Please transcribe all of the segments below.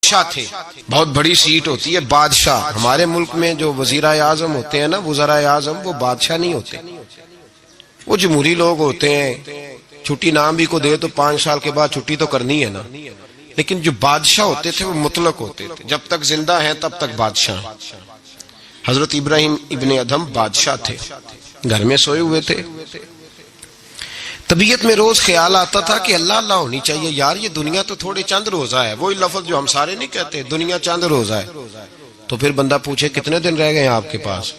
بادشاہ تھے. بہت بڑی سیٹ ہوتی ہے بادشاہ. ہمارے ملک میں جو وزیر اعظم ہوتے ہیں نا، وزراء اعظم، وہ بادشاہ نہیں ہوتے، وہ جمہوری لوگ ہوتے ہیں. چھٹی نام بھی کو دے تو 5 سال کے بعد چھٹی تو کرنی ہے نا. لیکن جو بادشاہ ہوتے تھے وہ مطلق ہوتے تھے، جب تک زندہ ہیں تب تک بادشاہ. حضرت ابراہیم ابن ادھم بادشاہ تھے، گھر میں سوئے ہوئے تھے. طبیعت میں روز خیال آتا تھا کہ اللہ اللہ ہونی چاہیے یار، یہ دنیا تو تھوڑے چند روزہ ہے. وہی لفظ جو ہم سارے نہیں کہتے، دنیا چند روزہ ہے. تو پھر بندہ پوچھے کتنے دن رہ گئے ہیں آپ کے پاس؟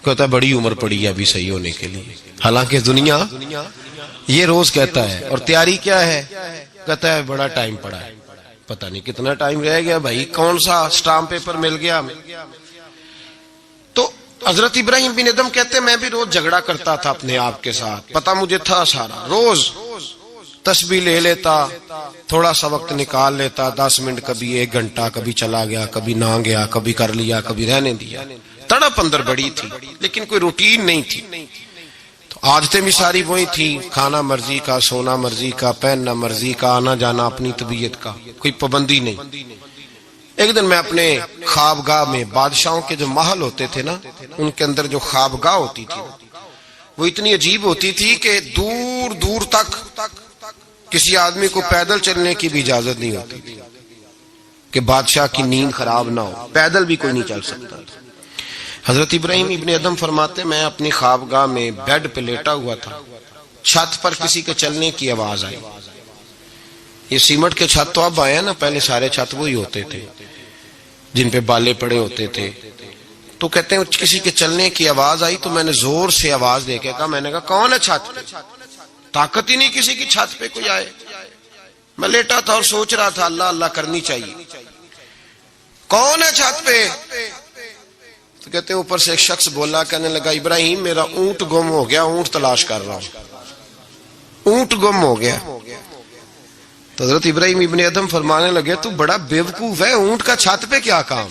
کہتا ہے بڑی عمر پڑی ہے ابھی صحیح ہونے کے لیے. حالانکہ دنیا یہ روز کہتا ہے. اور تیاری کیا ہے؟ کہتا ہے بڑا ٹائم پڑا ہے. پتہ نہیں کتنا ٹائم رہ گیا بھائی، کون سا سٹامپ پیپر مل گیا ہمیں. تو حضرت ابراہیم بن ادھم کہتے ہیں میں بھی روز جھگڑا کرتا تھا اپنے آپ کے ساتھ. پتہ مجھے تھا سارا. روز تسبیح لے لیتا، تھوڑا سا وقت نکال لیتا، 10 منٹ، کبھی 1 گھنٹہ، کبھی چلا گیا، کبھی نہ گیا، کبھی کر لیا، کبھی رہنے دیا. تڑپ اندر بڑی تھی لیکن کوئی روٹین نہیں تھی. تو عادتیں بھی ساری وہی تھی، کھانا مرضی کا، سونا مرضی کا، پہننا مرضی کا، آنا جانا اپنی طبیعت کا، کوئی پابندی نہیں. ایک دن میں اپنے خوابگاہ میں، بادشاہوں کے جو محل ہوتے تھے نا ان کے اندر جو خوابگاہ ہوتی تھی وہ اتنی عجیب ہوتی تھی کہ دور دور تک کسی آدمی کو پیدل چلنے کی بھی اجازت نہیں ہوتی تھی کہ بادشاہ کی نیند خراب نہ ہو. پیدل بھی کوئی نہیں چل سکتا تھا. حضرت ابراہیم ابن ادھم فرماتے میں اپنی خوابگاہ میں بیڈ پہ لیٹا ہوا تھا. چھت پر کسی کے چلنے کی آواز آئی. یہ سیمٹ کے چھت تو اب آئے ہیں نا، پہلے سارے چھت وہی ہوتے تھے جن پہ بالے پڑے ہوتے تھے. تو کہتے ہیں کسی کے چلنے کی آواز آئی تو میں نے زور سے آواز دے کے کہا، میں نے کہا کون ہے چھت پہ؟ طاقت ہی نہیں کسی کی چھت پہ کوئی آئے. میں لیٹا تھا اور سوچ رہا تھا اللہ اللہ کرنی چاہیے. کون ہے چھت پہ؟ تو کہتے ہیں اوپر سے ایک شخص بولا، کہنے لگا ابراہیم میرا اونٹ گم ہو گیا، اونٹ تلاش کر رہا ہوں، اونٹ گم ہو گیا. تو حضرت ابراہیم ابن ادھم فرمانے لگے تو بڑا بیوقوف ہے، اونٹ کا چھت پہ کیا کام؟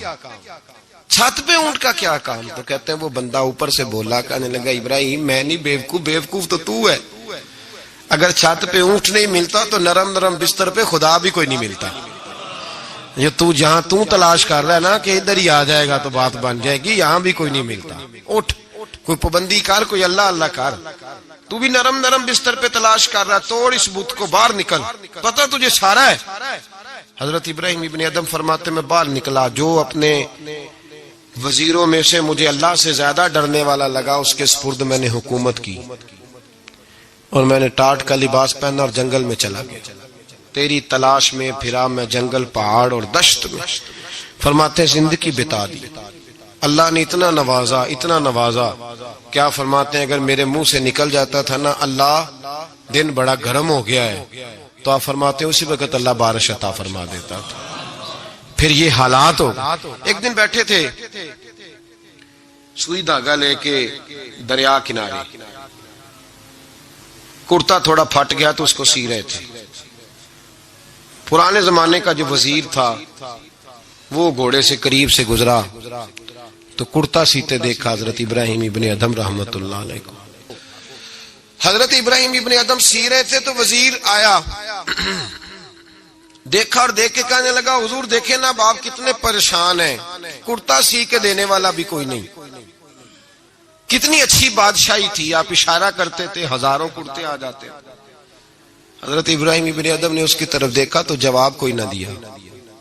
چھت پہ اونٹ کا کیا کام؟ تو کہتے ہیں وہ بندہ اوپر سے بولا، کہنے لگا ابراہیم میں نہیں بیوقوف، بیوقوف تو ہے. اگر چھت پہ اونٹ نہیں ملتا تو نرم نرم بستر پہ خدا بھی کوئی نہیں ملتا. یہ تو جہاں تو تلاش کر رہا ہے نا کہ ادھر ہی آ جائے گا تو بات بن جائے گی، یہاں بھی کوئی نہیں ملتا. اٹھ، کوئی پابندی کر، کوئی اللہ اللہ کر. تو بھی نرم نرم بستر پہ تلاش کر رہا، توڑ اس بت کو، باہر نکل، پتہ تجھے سارا ہے. حضرت ابراہیم ابن ادھم فرماتے میں باہر نکلا. جو اپنے وزیروں میں سے مجھے اللہ سے زیادہ ڈرنے والا لگا اس کے سپرد میں نے حکومت کی اور میں نے ٹاٹ کا لباس پہنا اور جنگل میں چلا گیا. تیری تلاش میں پھرا میں جنگل، پہاڑ اور دشت میں. فرماتے زندگی بتا دی. اللہ نے اتنا نوازا، اتنا نوازا. کیا فرماتے ہیں اگر میرے منہ سے نکل جاتا تھا نا اللہ دن بڑا گرم ہو گیا ہے، تو آپ فرماتے ہیں اسی وقت اللہ بارش عطا فرما دیتا تھا. پھر یہ حالات ہو. ایک دن بیٹھے تھے سوئی دھاگا لے کے دریا کنارے، کرتا تھوڑا پھٹ گیا تو اس کو سی رہے تھے. پرانے زمانے کا جو وزیر تھا وہ گھوڑے سے قریب سے گزرا تو کرتا سیتے دیکھا حضرت ابراہیم ابن ادھم رحمت اللہ علیہ کو. حضرت ابراہیم ابن ادھم سی رہے تھے تو وزیر آیا، دیکھا اور دیکھ کے کہنے لگا حضور دیکھیں نا آپ کتنے پریشان ہیں، کرتا سی کے دینے والا بھی کوئی نہیں. کتنی اچھی بادشاہی تھی، آپ اشارہ کرتے تھے ہزاروں کرتے آ جاتے. حضرت ابراہیم ابن ادھم نے اس کی طرف دیکھا تو جواب کوئی نہ دیا.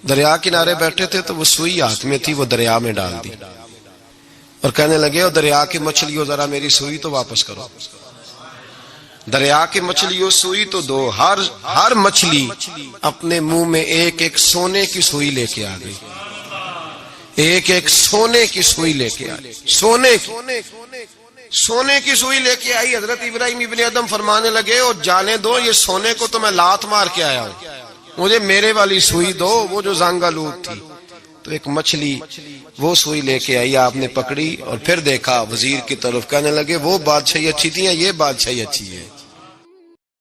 دریا کنارے بیٹھے تھے تو وہ سوئی ہاتھ میں تھی، وہ دریا میں ڈال دی اور کہنے لگے دریا کی مچھلیوں ذرا میری سوئی تو واپس کرو. دریا کی مچھلیوں سوئی تو دو. ہر مچھلی اپنے منہ میں ایک ایک سونے کی سوئی لے کے آ گئی، ایک ایک سونے کی سوئی لے کے آئی، سونے کی سوئی لے کے آئی. حضرت ابراہیم ابن ادھم فرمانے لگے اور جانے دو یہ سونے کو تو میں لات مار کے آیا ہوں، مجھے میرے والی سوئی دو، وہ جو زنگ آلود تھی. تو ایک مچھلی وہ سوئی لے کے آئی، آپ نے پکڑی اور پھر دیکھا وزیر کی طرف، کہنے لگے وہ بادشاہی اچھی تھی یا یہ بادشاہی اچھی ہے؟